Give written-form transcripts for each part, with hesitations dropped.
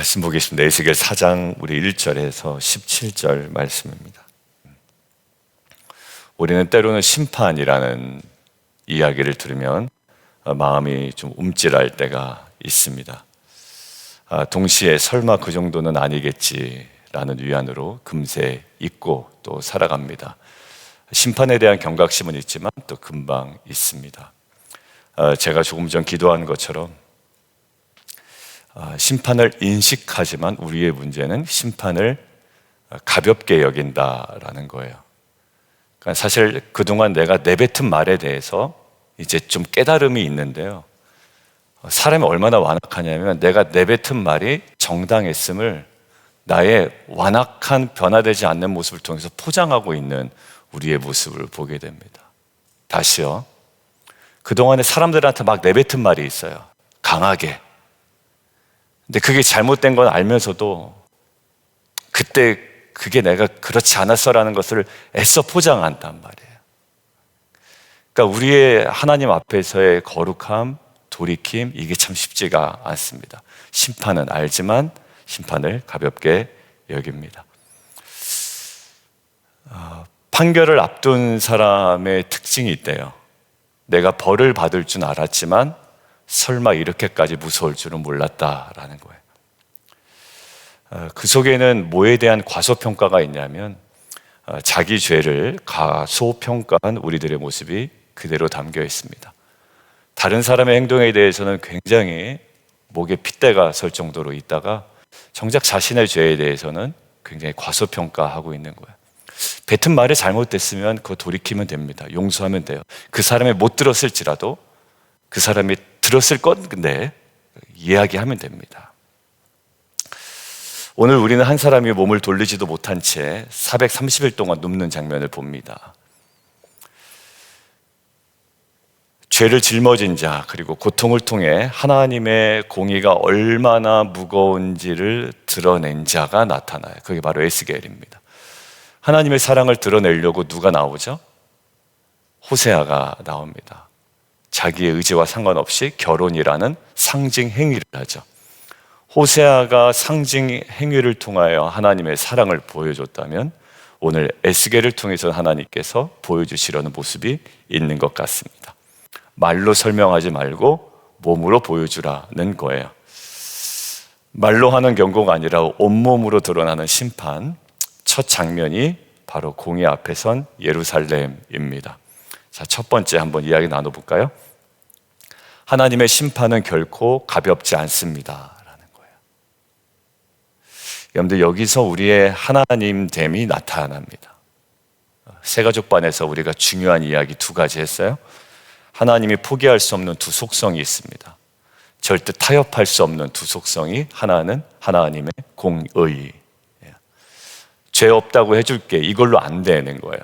말씀 보겠습니다. 에스겔 4장 우리 1절에서 17절 말씀입니다. 우리는 때로는 심판이라는 이야기를 들으면 마음이 좀 움찔할 때가 있습니다. 동시에 설마 그 정도는 아니겠지라는 위안으로 금세 잊고 또 살아갑니다. 심판에 대한 경각심은 있지만 또 금방 있습니다. 제가 조금 전 기도한 것처럼 심판을 인식하지만 우리의 문제는 심판을 가볍게 여긴다라는 거예요. 그러니까 사실 그동안 내가 내뱉은 말에 대해서 이제 좀 깨달음이 있는데요. 사람이 얼마나 완악하냐면 내가 내뱉은 말이 정당했음을 나의 완악한 변화되지 않는 모습을 통해서 포장하고 있는 우리의 모습을 보게 됩니다. 다시요. 그동안에 사람들한테 막 내뱉은 말이 있어요. 강하게. 근데 그게 잘못된 건 알면서도 그때 그게 내가 그렇지 않았어라는 것을 애써 포장한단 말이에요. 그러니까 우리의 하나님 앞에서의 거룩함, 돌이킴, 이게 참 쉽지가 않습니다. 심판은 알지만 심판을 가볍게 여깁니다. 판결을 앞둔 사람의 특징이 있대요. 내가 벌을 받을 줄 알았지만 설마 이렇게까지 무서울 줄은 몰랐다라는 거예요. 그 속에는 뭐에 대한 과소평가가 있냐면 자기 죄를 과소평가한 우리들의 모습이 그대로 담겨 있습니다. 다른 사람의 행동에 대해서는 굉장히 목에 핏대가 설 정도로 있다가 정작 자신의 죄에 대해서는 굉장히 과소평가하고 있는 거예요. 뱉은 말이 잘못됐으면 그거 돌이키면 됩니다. 용서하면 돼요. 그 사람이 못 들었을지라도 그 사람이 들었을 건데 이야기하면 됩니다. 오늘 우리는 한 사람이 몸을 돌리지도 못한 채 430일 동안 눕는 장면을 봅니다. 죄를 짊어진 자 그리고 고통을 통해 하나님의 공의가 얼마나 무거운지를 드러낸 자가 나타나요. 그게 바로 에스겔입니다. 하나님의 사랑을 드러내려고 누가 나오죠? 호세아가 나옵니다. 자기의 의지와 상관없이 결혼이라는 상징 행위를 하죠. 호세아가 상징 행위를 통하여 하나님의 사랑을 보여줬다면 오늘 에스겔을 통해서 하나님께서 보여주시려는 모습이 있는 것 같습니다. 말로 설명하지 말고 몸으로 보여주라는 거예요. 말로 하는 경고가 아니라 온몸으로 드러나는 심판, 첫 장면이 바로 공의 앞에 선 예루살렘입니다. 자, 첫 번째 한번 이야기 나눠볼까요? 하나님의 심판은 결코 가볍지 않습니다 라는 거예요. 여러분들, 여기서 우리의 하나님됨이 나타납니다. 새가족반에서 우리가 중요한 이야기 두 가지 했어요. 하나님이 포기할 수 없는 두 속성이 있습니다. 절대 타협할 수 없는 두 속성이 하나는 하나님의 공의. 죄 없다고 해줄게. 이걸로 안 되는 거예요.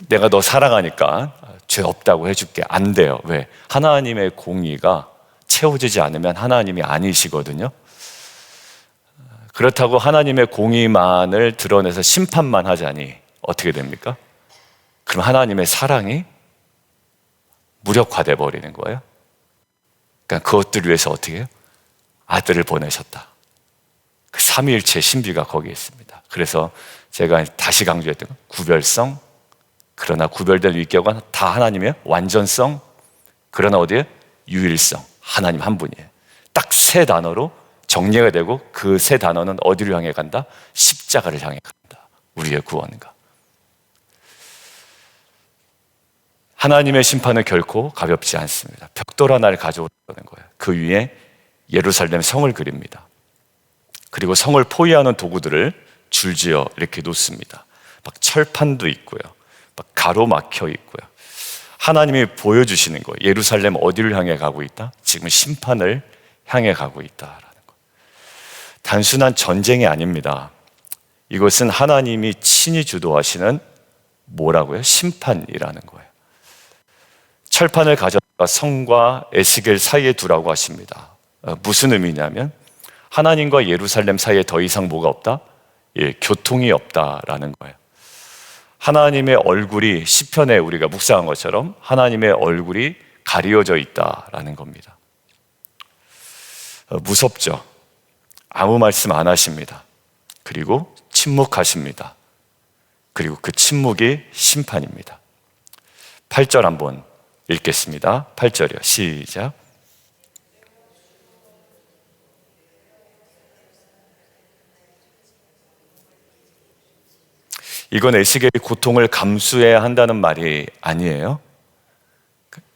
내가 너 사랑하니까 죄 없다고 해줄게. 안 돼요. 왜? 하나님의 공의가 채워지지 않으면 하나님이 아니시거든요. 그렇다고 하나님의 공의만을 드러내서 심판만 하자니 어떻게 됩니까? 그럼 하나님의 사랑이 무력화돼 버리는 거예요. 그러니까 그것들을 위해서 어떻게 해요? 아들을 보내셨다. 그 삼위일체의 신비가 거기에 있습니다. 그래서 제가 다시 강조했던 건 구별성, 그러나 구별된 위격은 다 하나님의 완전성, 그러나 어디에? 유일성, 하나님 한 분이에요. 딱 세 단어로 정리가 되고 그 세 단어는 어디로 향해 간다? 십자가를 향해 간다. 우리의 구원과. 하나님의 심판은 결코 가볍지 않습니다. 벽돌 하나를 가져오라는 거예요. 그 위에 예루살렘 성을 그립니다. 그리고 성을 포위하는 도구들을 줄지어 이렇게 놓습니다. 막 철판도 있고요. 막 가로막혀 있고요. 하나님이 보여주시는 거예요. 예루살렘 어디를 향해 가고 있다? 지금 심판을 향해 가고 있다라는 거예요. 단순한 전쟁이 아닙니다. 이것은 하나님이 친히 주도하시는 뭐라고요? 심판이라는 거예요. 철판을 가져다가 성과 에스겔 사이에 두라고 하십니다. 무슨 의미냐면 하나님과 예루살렘 사이에 더 이상 뭐가 없다? 교통이 없다라는 거예요. 하나님의 얼굴이 시편에 우리가 묵상한 것처럼 하나님의 얼굴이 가리워져 있다라는 겁니다. 무섭죠. 아무 말씀 안 하십니다. 그리고 침묵하십니다. 그리고 그 침묵이 심판입니다. 8절 한번 읽겠습니다. 8절이요. 시작. 이건 에스겔이 고통을 감수해야 한다는 말이 아니에요.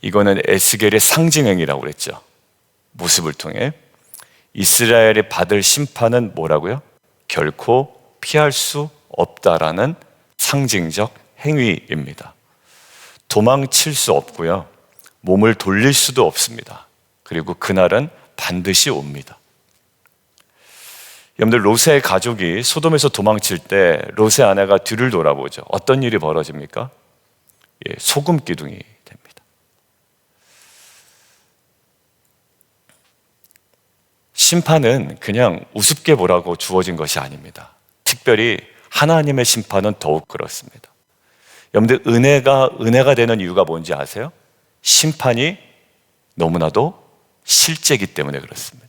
이거는 에스겔의 상징행위라고 그랬죠. 모습을 통해. 이스라엘이 받을 심판은 뭐라고요? 결코 피할 수 없다라는 상징적 행위입니다. 도망칠 수 없고요. 몸을 돌릴 수도 없습니다. 그리고 그날은 반드시 옵니다. 여러분들, 롯의 가족이 소돔에서 도망칠 때 롯의 아내가 뒤를 돌아보죠. 어떤 일이 벌어집니까? 소금 기둥이 됩니다. 심판은 그냥 우습게 보라고 주어진 것이 아닙니다. 특별히 하나님의 심판은 더욱 그렇습니다. 여러분들, 은혜가 되는 이유가 뭔지 아세요? 심판이 너무나도 실제이기 때문에 그렇습니다.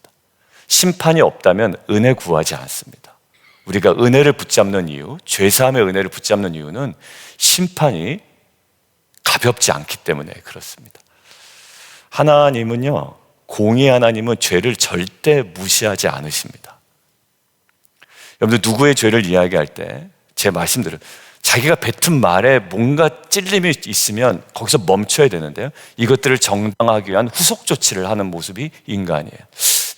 심판이 없다면 은혜 구하지 않습니다. 우리가 은혜를 붙잡는 이유, 죄사함의 은혜를 붙잡는 이유는 심판이 가볍지 않기 때문에 그렇습니다. 하나님은요, 공의 하나님은 죄를 절대 무시하지 않으십니다. 여러분들, 누구의 죄를 이야기할 때 제 말씀대로 자기가 뱉은 말에 뭔가 찔림이 있으면 거기서 멈춰야 되는데요, 이것들을 정당하기 위한 후속 조치를 하는 모습이 인간이에요.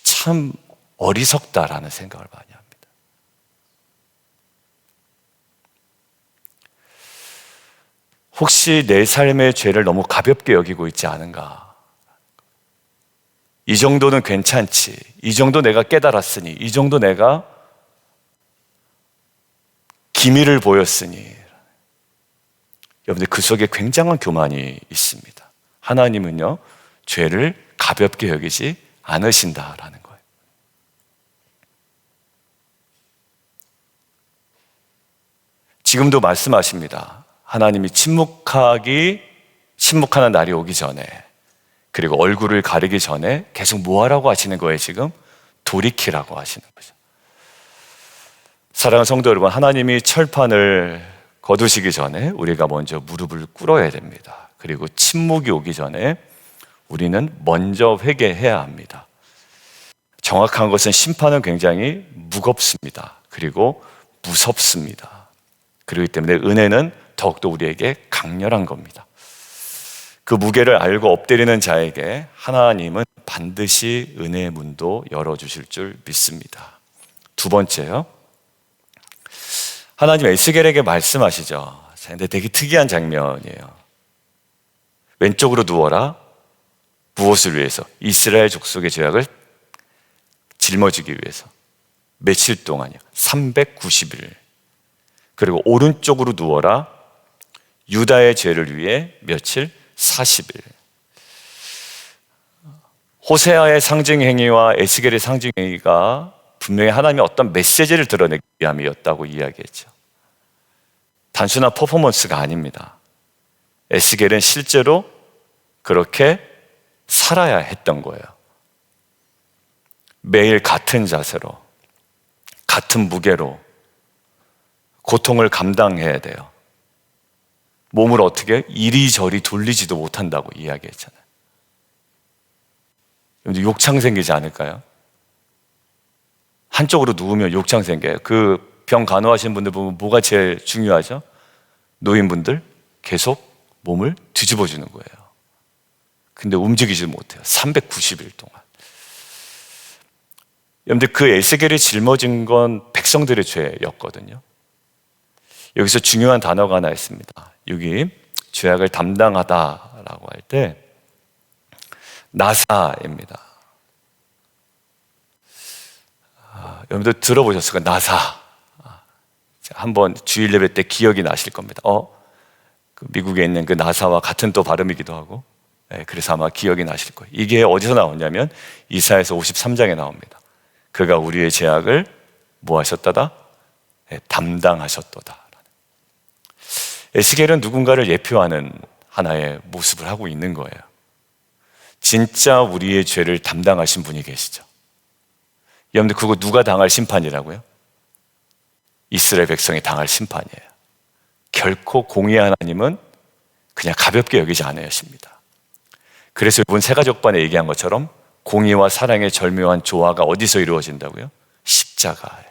참 어리석다라는 생각을 많이 합니다. 혹시 내 삶의 죄를 너무 가볍게 여기고 있지 않은가? 이 정도는 괜찮지. 이 정도 내가 깨달았으니, 이 정도 내가 기미를 보였으니. 여러분들, 그 속에 굉장한 교만이 있습니다. 하나님은요, 죄를 가볍게 여기지 않으신다라는 거예요. 지금도 말씀하십니다. 하나님이 침묵하는 날이 오기 전에, 그리고 얼굴을 가리기 전에 계속 뭐 하라고 하시는 거예요? 지금 돌이키라고 하시는 거죠. 사랑하는 성도 여러분, 하나님이 철판을 거두시기 전에 우리가 먼저 무릎을 꿇어야 됩니다. 그리고 침묵이 오기 전에 우리는 먼저 회개해야 합니다. 정확한 것은 심판은 굉장히 무겁습니다. 그리고 무섭습니다. 그렇기 때문에 은혜는 더욱더 우리에게 강렬한 겁니다. 그 무게를 알고 엎드리는 자에게 하나님은 반드시 은혜의 문도 열어주실 줄 믿습니다. 두 번째요, 하나님 에스겔에게 말씀하시죠. 근데 되게 특이한 장면이에요. 왼쪽으로 누워라. 무엇을 위해서? 이스라엘 족속의 죄악을 짊어지기 위해서. 며칠 동안이요? 390일. 그리고 오른쪽으로 누워라. 유다의 죄를 위해 며칠? 40일. 호세아의 상징행위와 에스겔의 상징행위가 분명히 하나님의 어떤 메시지를 드러내기 위함이었다고 이야기했죠. 단순한 퍼포먼스가 아닙니다. 에스겔은 실제로 그렇게 살아야 했던 거예요. 매일 같은 자세로, 같은 무게로 고통을 감당해야 돼요. 몸을 어떻게 이리저리 돌리지도 못한다고 이야기했잖아요. 욕창 생기지 않을까요? 한쪽으로 누우면 욕창 생겨요. 그 병 간호하시는 분들 보면 뭐가 제일 중요하죠? 노인분들 계속 몸을 뒤집어 주는 거예요. 근데 움직이지 못해요. 390일 동안. 여러분들, 그 에스겔이 짊어진 건 백성들의 죄였거든요. 여기서 중요한 단어가 하나 있습니다. 여기 죄악을 담당하다라고 할 때 나사입니다. 여러분들 들어보셨을까요? 나사. 한번 주일 예배 때 기억이 나실 겁니다. 그 미국에 있는 그 나사와 같은 또 발음이기도 하고, 그래서 아마 기억이 나실 거예요. 이게 어디서 나오냐면 이사야서 53장에 나옵니다. 그가 우리의 죄악을 뭐 하셨다다? 담당하셨도다. 에스겔은 누군가를 예표하는 하나의 모습을 하고 있는 거예요. 진짜 우리의 죄를 담당하신 분이 계시죠. 여러분들 그거 누가 당할 심판이라고요? 이스라엘 백성이 당할 심판이에요. 결코 공의의 하나님은 그냥 가볍게 여기지 않으십니다. 그래서 이번 세가족반에 얘기한 것처럼 공의와 사랑의 절묘한 조화가 어디서 이루어진다고요? 십자가예요.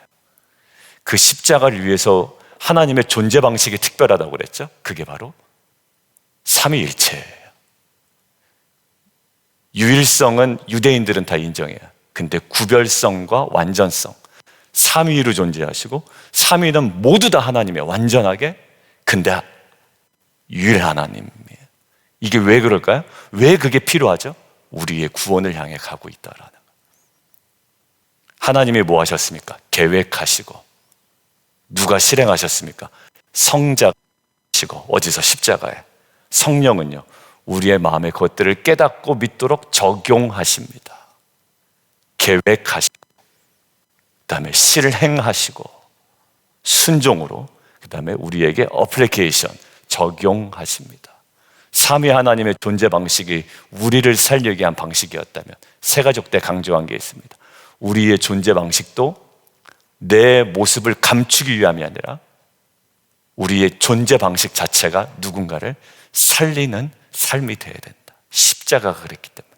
그 십자가를 위해서 하나님의 존재 방식이 특별하다고 그랬죠? 그게 바로 삼위일체예요. 유일성은 유대인들은 다 인정해요. 근데 구별성과 완전성, 삼위로 존재하시고 삼위는 모두 다 하나님의 완전하게, 근데 유일 하나님이에요. 이게 왜 그럴까요? 왜 그게 필요하죠? 우리의 구원을 향해 가고 있다라는 거. 하나님이 뭐 하셨습니까? 계획하시고. 누가 실행하셨습니까? 성자시고. 어디서? 십자가에. 성령은요, 우리의 마음의 것들을 깨닫고 믿도록 적용하십니다. 계획하시고, 그 다음에 실행하시고, 순종으로, 그 다음에 우리에게 어플리케이션, 적용하십니다. 삼위 하나님의 존재 방식이 우리를 살리게 한 방식이었다면 세가족 때 강조한 게 있습니다. 우리의 존재 방식도 내 모습을 감추기 위함이 아니라 우리의 존재 방식 자체가 누군가를 살리는 삶이 되어야 된다. 십자가가 그랬기 때문에.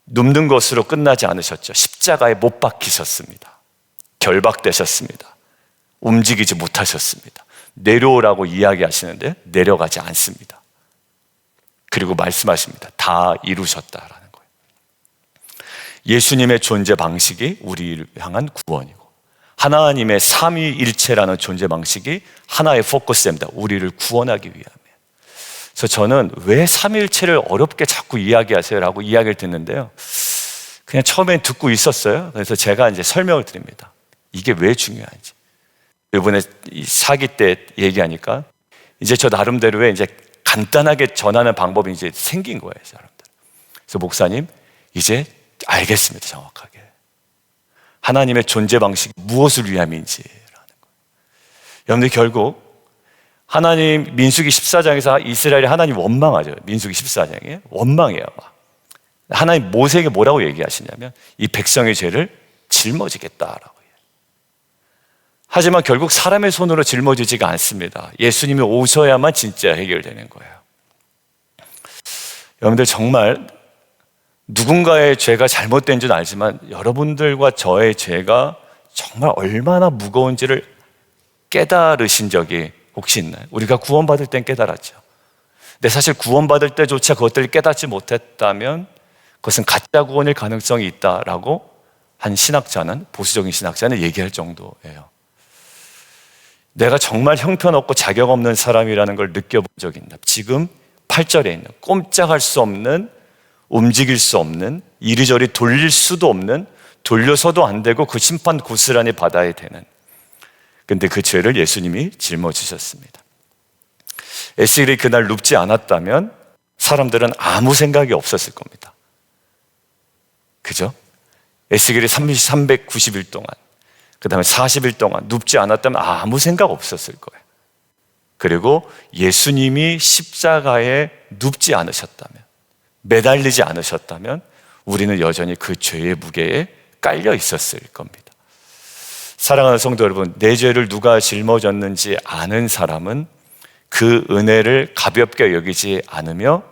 눕는 것으로 끝나지 않으셨죠. 십자가에 못 박히셨습니다. 결박되셨습니다. 움직이지 못하셨습니다. 내려오라고 이야기하시는데 내려가지 않습니다. 그리고 말씀하십니다. 다 이루셨다라는 거예요. 예수님의 존재 방식이 우리를 향한 구원이고, 하나님의 삼위일체라는 존재 방식이 하나의 포커스입니다. 우리를 구원하기 위함이에요. 그래서 저는 왜 삼위일체를 어렵게 자꾸 이야기하세요? 라고 이야기를 듣는데요. 그냥 처음엔 듣고 있었어요. 그래서 제가 이제 설명을 드립니다. 이게 왜 중요한지. 이번에 사기 때 얘기하니까 이제 저 나름대로의 이제 간단하게 전하는 방법이 이제 생긴 거예요, 사람들. 그래서 목사님, 이제 알겠습니다, 정확하게. 하나님의 존재 방식이 무엇을 위함인지라는 거예요. 여러분들 결국 하나님 민수기 14장에서 이스라엘이 하나님 원망하죠. 민수기 14장에 원망해요. 하나님 모세에게 뭐라고 얘기하시냐면 이 백성의 죄를 짊어지겠다라고. 하지만 결국 사람의 손으로 짊어지지가 않습니다. 예수님이 오셔야만 진짜 해결되는 거예요. 여러분들 정말 누군가의 죄가 잘못된 줄 알지만 여러분들과 저의 죄가 정말 얼마나 무거운지를 깨달으신 적이 혹시 있나요? 우리가 구원받을 땐 깨달았죠. 근데 사실 구원받을 때조차 그것들을 깨닫지 못했다면 그것은 가짜 구원일 가능성이 있다라고 한 신학자는, 보수적인 신학자는 얘기할 정도예요. 내가 정말 형편없고 자격 없는 사람이라는 걸 느껴본 적이 있나? 지금 8절에 있는 꼼짝할 수 없는, 움직일 수 없는, 이리저리 돌릴 수도 없는, 돌려서도 안 되고 그 심판 고스란히 받아야 되는, 근데 그 죄를 예수님이 짊어지셨습니다. 에스겔이 그날 눕지 않았다면 사람들은 아무 생각이 없었을 겁니다. 그죠? 에스겔이 390일 동안, 그 다음에 40일 동안 눕지 않았다면 아무 생각 없었을 거예요. 그리고 예수님이 십자가에 눕지 않으셨다면, 매달리지 않으셨다면 우리는 여전히 그 죄의 무게에 깔려 있었을 겁니다. 사랑하는 성도 여러분, 내 죄를 누가 짊어졌는지 아는 사람은 그 은혜를 가볍게 여기지 않으며,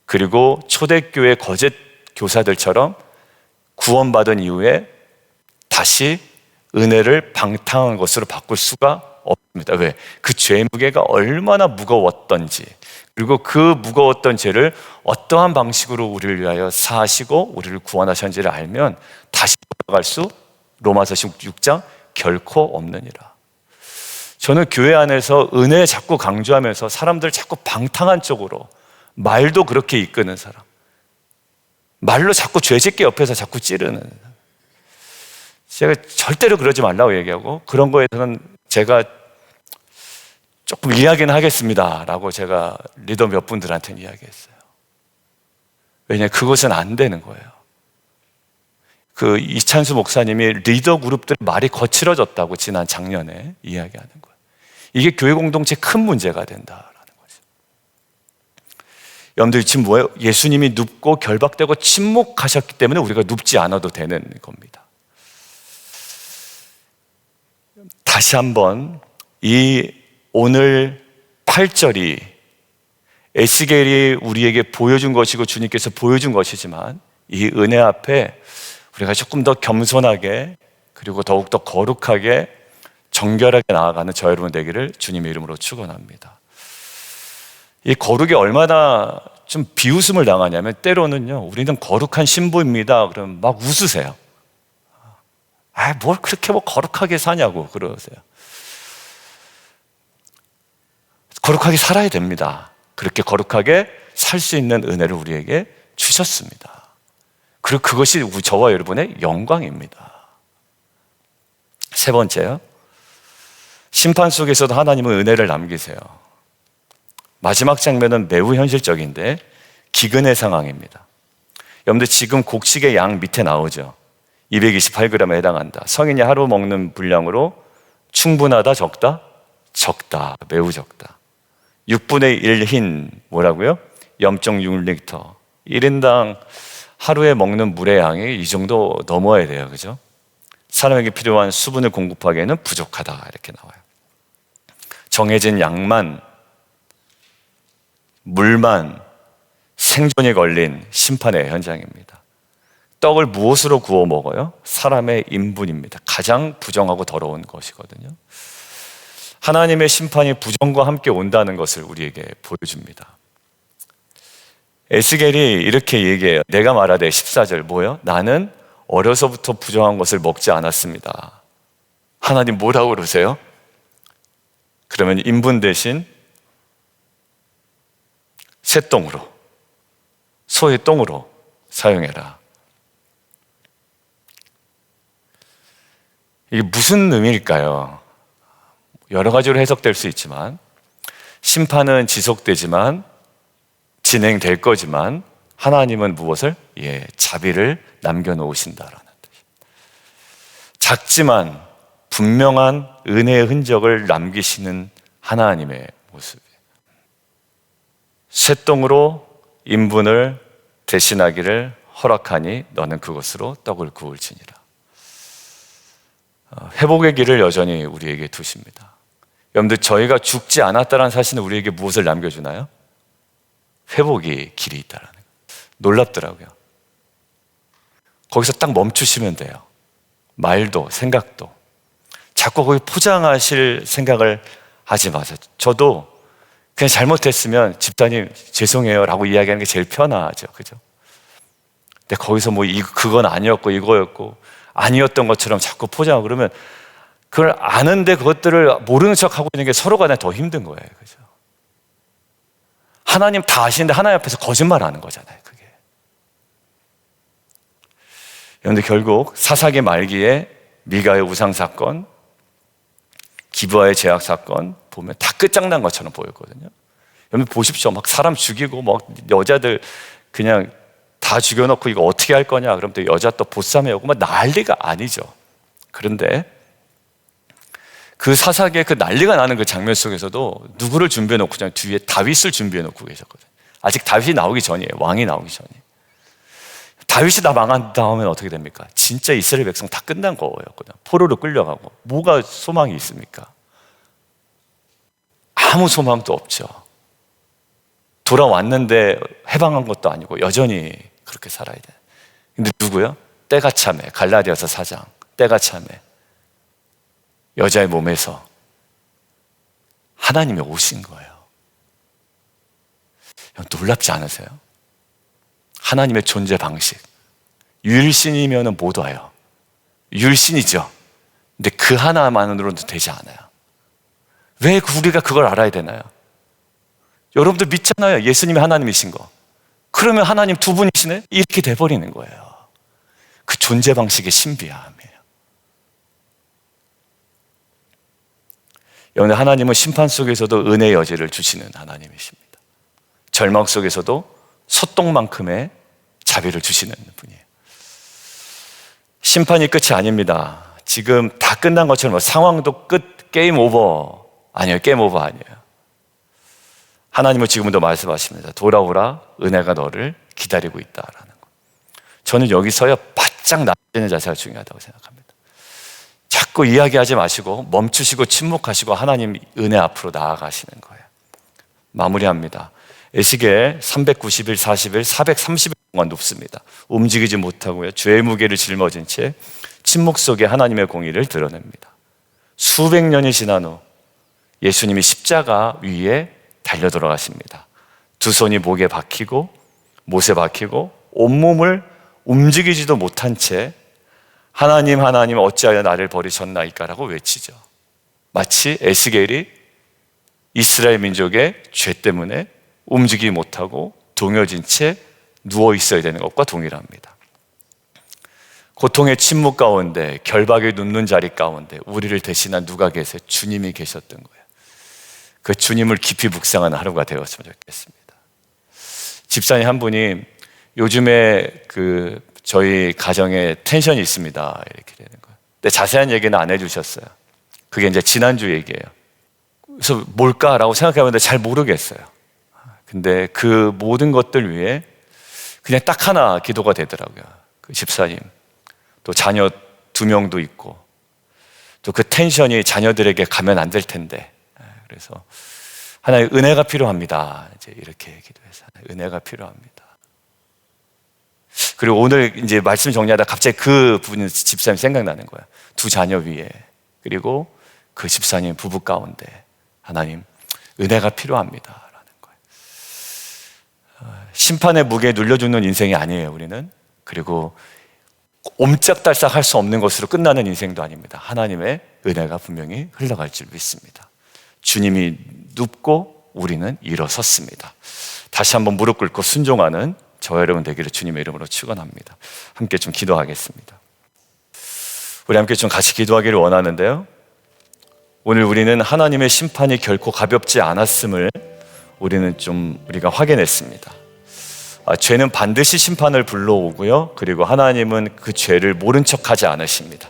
그리고 초대교회 거짓 교사들처럼 구원받은 이후에 다시 은혜를 방탕한 것으로 바꿀 수가 없습니다. 왜? 그 죄의 무게가 얼마나 무거웠던지, 그리고 그 무거웠던 죄를 어떠한 방식으로 우리를 위하여 사하시고 우리를 구원하셨는지를 알면 다시 돌아갈 수, 로마서 16장 결코 없느니라. 저는 교회 안에서 은혜 자꾸 강조하면서 사람들 자꾸 방탕한 쪽으로, 말도 그렇게 이끄는 사람, 말로 자꾸 죄짓게 옆에서 자꾸 찌르는, 제가 절대로 그러지 말라고 얘기하고, 그런 거에 대해서는 제가 조금 이야기는 하겠습니다 라고 제가 리더 몇 분들한테는 이야기했어요. 왜냐하면 그것은 안 되는 거예요. 그 이찬수 목사님이 리더 그룹들의 말이 거칠어졌다고 지난 작년에 이야기하는 거예요. 이게 교회 공동체 큰 문제가 된다라는 거죠. 여러분들 지금 뭐예요? 예수님이 눕고 결박되고 침묵하셨기 때문에 우리가 눕지 않아도 되는 겁니다. 다시 한번 이 오늘 8절이 에스겔이 우리에게 보여준 것이고 주님께서 보여준 것이지만 이 은혜 앞에 우리가 조금 더 겸손하게 그리고 더욱더 거룩하게 정결하게 나아가는 저 여러분 되기를 주님의 이름으로 축원합니다. 이 거룩이 얼마나 좀 비웃음을 당하냐면 때로는요, 우리는 거룩한 신부입니다. 그러면 막 웃으세요. 뭘 그렇게 뭐 거룩하게 사냐고 그러세요. 거룩하게 살아야 됩니다. 그렇게 거룩하게 살 수 있는 은혜를 우리에게 주셨습니다. 그리고 그것이 저와 여러분의 영광입니다. 세 번째요, 심판 속에서도 하나님은 은혜를 남기세요. 마지막 장면은 매우 현실적인데 기근의 상황입니다. 여러분들 지금 곡식의 양 밑에 나오죠. 228g에 해당한다. 성인이 하루 먹는 분량으로 충분하다, 적다? 적다, 매우 적다. 6분의 1 흰 뭐라고요? 0.6리터. 1인당 하루에 먹는 물의 양이 이 정도 넘어야 돼요. 그죠? 사람에게 필요한 수분을 공급하기에는 부족하다, 이렇게 나와요. 정해진 양만, 물만 생존이 걸린 심판의 현장입니다. 떡을 무엇으로 구워 먹어요? 사람의 인분입니다. 가장 부정하고 더러운 것이거든요. 하나님의 심판이 부정과 함께 온다는 것을 우리에게 보여줍니다. 에스겔이 이렇게 얘기해요. 내가 말하되 14절 뭐예요? 나는 어려서부터 부정한 것을 먹지 않았습니다. 하나님 뭐라고 그러세요? 그러면 인분 대신 새똥으로, 소의 똥으로 사용해라. 이게 무슨 의미일까요? 여러 가지로 해석될 수 있지만 심판은 지속되지만 진행될 거지만 하나님은 무엇을? 자비를 남겨놓으신다라는 뜻입니다. 작지만 분명한 은혜의 흔적을 남기시는 하나님의 모습이에요. 새똥으로 인분을 대신하기를 허락하니 너는 그것으로 떡을 구울지니라. 회복의 길을 여전히 우리에게 두십니다. 여러분들, 저희가 죽지 않았다는 사실은 우리에게 무엇을 남겨주나요? 회복의 길이 있다는 거예요. 놀랍더라고요. 거기서 딱 멈추시면 돼요. 말도 생각도. 자꾸 거기 포장하실 생각을 하지 마세요. 저도 그냥 잘못했으면 집사님 죄송해요 라고 이야기하는 게 제일 편하죠. 그죠? 근데 거기서 뭐 그건 아니었고 이거였고 아니었던 것처럼 자꾸 포장하고 그러면 그걸 아는데 그것들을 모르는 척 하고 있는 게 서로 간에 더 힘든 거예요. 그죠? 하나님 다 아시는데 하나님 앞에서 거짓말 하는 거잖아요. 그게. 그런데 결국 사사기 말기에 미가의 우상 사건, 기브아의 죄악 사건 보면 다 끝장난 것처럼 보였거든요. 여러분 보십시오. 막 사람 죽이고 막 여자들 그냥 다 죽여놓고 이거 어떻게 할 거냐. 그럼 또 여자 또 보쌈해 오고 막 난리가 아니죠. 그런데 그 사사기에 그 난리가 나는 그 장면 속에서도 누구를 준비해 놓고 그냥 뒤에 다윗을 준비해 놓고 계셨거든요. 아직 다윗이 나오기 전이에요. 왕이 나오기 전이에요. 다윗이 다 망한 다음에 어떻게 됩니까? 진짜 이스라엘 백성 다 끝난 거였거든요. 포로로 끌려가고 뭐가 소망이 있습니까? 아무 소망도 없죠. 돌아왔는데 해방한 것도 아니고 여전히 그렇게 살아야 돼요. 근데 누구요? 때가 참해. 갈라디아서 4장. 때가 참해. 여자의 몸에서 하나님이 오신 거예요. 놀랍지 않으세요? 하나님의 존재 방식. 유일신이면 못 와요. 유일신이죠. 근데 그 하나만으로는 되지 않아요. 왜 우리가 그걸 알아야 되나요? 여러분들 믿잖아요. 예수님이 하나님이신 거. 그러면 하나님 두 분이시네? 이렇게 돼버리는 거예요. 그 존재 방식의 신비함이에요. 여러분, 하나님은 심판 속에서도 은혜의 여지를 주시는 하나님이십니다. 절망 속에서도 소똥만큼의 자비를 주시는 분이에요. 심판이 끝이 아닙니다. 지금 다 끝난 것처럼 상황도 끝, 게임 오버 아니에요. 게임 오버 아니에요. 하나님은 지금도 말씀하십니다. 돌아오라, 은혜가 너를 기다리고 있다라는 거. 저는 여기서요 바짝 나아지는 자세가 중요하다고 생각합니다. 자꾸 이야기하지 마시고 멈추시고 침묵하시고 하나님 은혜 앞으로 나아가시는 거예요. 마무리합니다. 에스겔 391, 41, 430일 동안 눕습니다. 움직이지 못하고요, 죄의 무게를 짊어진 채 침묵 속에 하나님의 공의를 드러냅니다. 수백 년이 지난 후 예수님이 십자가 위에 달려 돌아가십니다. 두 손이 목에 박히고 못에 박히고 온몸을 움직이지도 못한 채 하나님 하나님 어찌하여 나를 버리셨나이까라고 외치죠. 마치 에스겔이 이스라엘 민족의 죄 때문에 움직이지 못하고 동요진 채 누워 있어야 되는 것과 동일합니다. 고통의 침묵 가운데, 결박에 눕는 자리 가운데 우리를 대신한 누가 계세요? 주님이 계셨던 거예요. 그 주님을 깊이 묵상하는 하루가 되었으면 좋겠습니다. 집사님 한 분이 요즘에 저희 가정에 텐션이 있습니다 이렇게 되는 거예요. 근데 자세한 얘기는 안 해주셨어요. 그게 이제 지난주 얘기예요. 그래서 뭘까라고 생각해봤는데 잘 모르겠어요. 근데 그 모든 것들 위해 그냥 딱 하나 기도가 되더라고요. 그 집사님, 또 자녀 2명도 있고, 또 그 텐션이 자녀들에게 가면 안 될 텐데, 그래서 하나의 은혜가 필요합니다. 이제 이렇게 기도해서 은혜가 필요합니다. 그리고 오늘 이제 말씀 정리하다 갑자기 그 분 집사님 생각나는 거예요. 2 자녀 위에, 그리고 그 집사님 부부 가운데 하나님 은혜가 필요합니다. 심판의 무게에 눌려 죽는 인생이 아니에요, 우리는. 그리고 옴짝달싹 할 수 없는 것으로 끝나는 인생도 아닙니다. 하나님의 은혜가 분명히 흘러갈 줄 믿습니다. 주님이 눕고 우리는 일어섰습니다. 다시 한번 무릎 꿇고 순종하는 저와 여러분 되기를 주님의 이름으로 축원합니다. 함께 좀 기도하겠습니다. 우리 함께 좀 같이 기도하기를 원하는데요, 오늘 우리는 하나님의 심판이 결코 가볍지 않았음을 우리가 확인했습니다. 죄는 반드시 심판을 불러오고요, 그리고 하나님은 그 죄를 모른 척하지 않으십니다.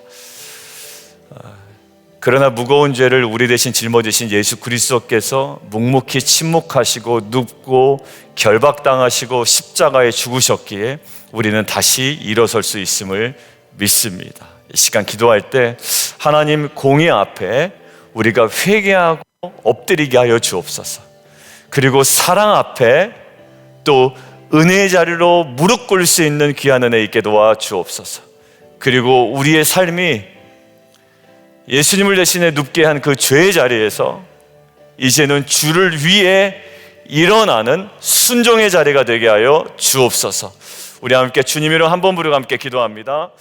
그러나 무거운 죄를 우리 대신 짊어지신 예수 그리스도께서 묵묵히 침묵하시고 눕고 결박당하시고 십자가에 죽으셨기에 우리는 다시 일어설 수 있음을 믿습니다. 이 시간 기도할 때 하나님 공의 앞에 우리가 회개하고 엎드리게 하여 주옵소서. 그리고 사랑 앞에 또 은혜의 자리로 무릎 꿇을 수 있는 귀한 은혜 있게 도와 주옵소서. 그리고 우리의 삶이 예수님을 대신해 눕게 한 그 죄의 자리에서 이제는 주를 위해 일어나는 순종의 자리가 되게 하여 주옵소서. 우리 함께 주님 이름 한 번 부르고 함께 기도합니다.